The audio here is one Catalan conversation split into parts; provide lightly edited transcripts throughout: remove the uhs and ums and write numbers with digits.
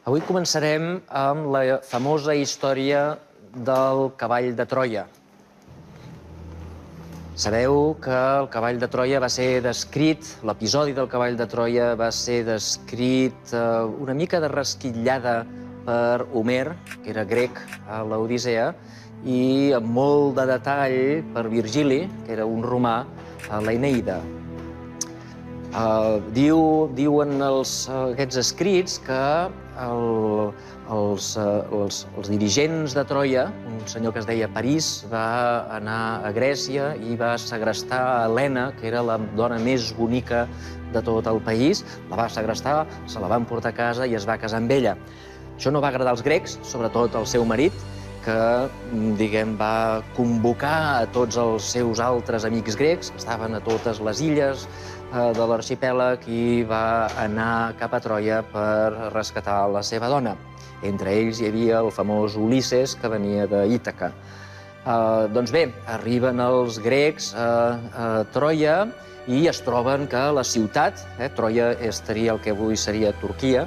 Avui començarem amb la famosa història del cavall de Troia. Sabeu que el cavall de Troia va ser descrit, l'episodi del cavall de Troia va ser descrit una mica de resquitllada per Homer, que era grec a l'Odissea, i amb molt de detall per Virgili, que era un romà, a l'Eneida. Diuen aquests escrits que els dirigents de Troia, un senyor que es deia París, va anar a Grècia i va segrestar Helena, que era la dona més bonica de tot el país. La va segrestar, se la van portar a casa i es va casar amb ella. Això no va agradar als grecs, sobretot al seu marit, que, va convocar a tots els seus altres amics grecs, que estaven a totes les illes de l'arxipèlag, i va anar cap a Troia per rescatar la seva dona. Entre ells hi havia el famós Ulisses, que venia d'Ítaca. Doncs bé, arriben els grecs a Troia i es troben que la ciutat, Troia estaria el que avui seria Turquia,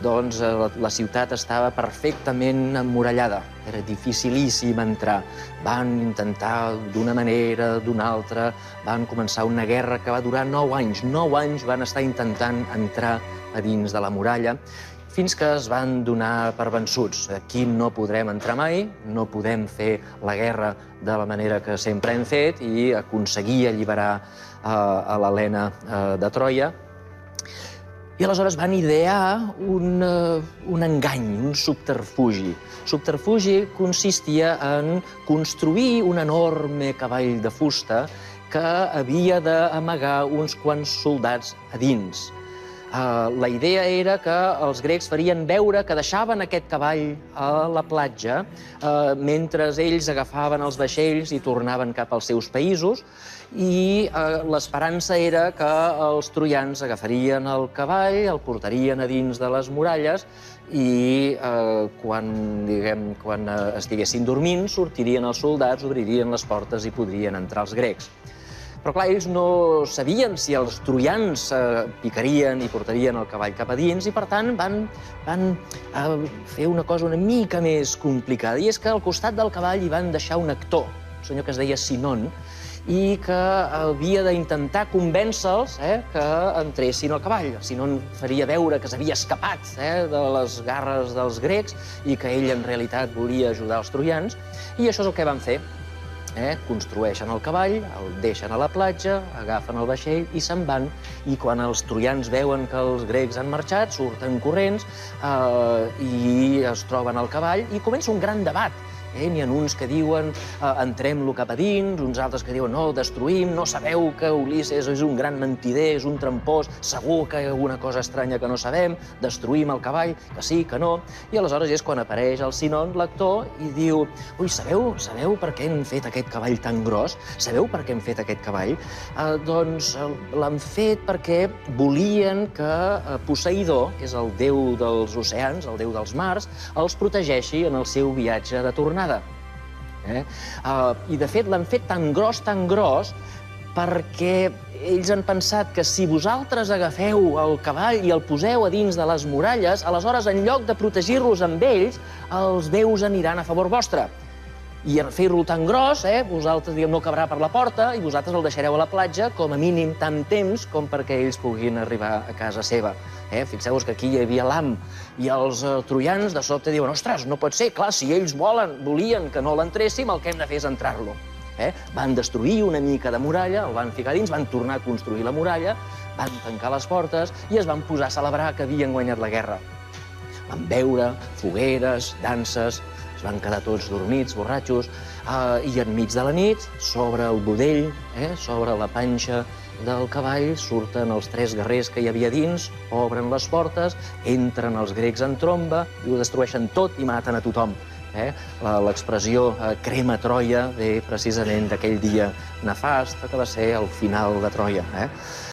doncs la ciutat estava perfectament emmurallada. Era dificilíssim entrar. Van intentar d'una manera, d'una altra, van començar una guerra que va durar 9 anys. 9 anys van estar intentant entrar a dins de la muralla, fins que es van donar per vençuts. Aquí no podrem entrar mai, no podem fer la guerra de la manera que sempre hem fet i aconseguir alliberar a l'Helena de Troia. I aleshores van idear un engany, un subterfugi. Subterfugi consistia en construir un enorme cavall de fusta que havia d'amagar uns quants soldats a dins. La idea era que els grecs farien veure que deixaven aquest cavall a la platja mentre ells agafaven els vaixells i tornaven cap als seus països, i l'esperança era que els troians agafarien el cavall, el portarien a dins de les muralles i quan estiguessin dormint sortirien els soldats, obririen les portes i podrien entrar els grecs. Però clar, ells no sabien si els troians picarien i portarien el cavall cap a dins i, per tant, van fer una cosa una mica més complicada. I és que al costat del cavall hi van deixar un actor, un senyor que es deia Sinon, i que havia d'intentar convèncer-los que entressin al cavall. Sinon faria veure que s'havia escapat de les garres dels grecs i que ell en realitat volia ajudar els troians. I això és el que van fer. Construeixen el cavall, el deixen a la platja, agafen el vaixell i se'n van. I quan els troians veuen que els grecs han marxat, surten corrents i es troben al cavall i comença un gran debat. N'hi ha uns que diuen entrem-lo cap a dins, uns altres que diuen no, destruïm, no sabeu que Ulisses és un gran mentider, és un trampós, segur que hi ha alguna cosa estranya que no sabem, destruïm el cavall, que sí, que no. I aleshores és quan apareix el Sinon, l'actor, i diu ui, sabeu per què han fet aquest cavall tan gros? Sabeu per què han fet aquest cavall? Doncs l'han fet perquè volien que Poseidó, que és el déu dels oceans, el déu dels mars, els protegeixi en el seu viatge de tornada. I, de fet, l'han fet tan gros, perquè ells han pensat que si vosaltres agafeu el cavall i el poseu a dins de les muralles, aleshores, en lloc de protegir-los amb ells, els déus aniran a favor vostre. I en fer-lo tan gros, vosaltres no cabrà per la porta i vosaltres el deixareu a la platja com a mínim tant temps com perquè ells puguin arribar a casa seva. Fixeu-vos que aquí hi havia l'ham i els troians de sobte diuen ostres, no pot ser, clar, si ells volien que no l'entréssim, el que hem de fer és entrar-lo. Van destruir una mica de muralla, el van ficar dins, van tornar a construir la muralla, van tancar les portes i es van posar a celebrar que havien guanyat la guerra. Van beure, fogueres, danses, es van quedar tots dormits, borratxos, i enmig de la nit, sobre el budell, sobre la panxa del cavall, surten els 3 guerrers que hi havia dins, obren les portes, entren els grecs en tromba, i ho destrueixen tot i maten a tothom. L'expressió crema Troia ve precisament d'aquell dia nefast que va ser el final de Troia.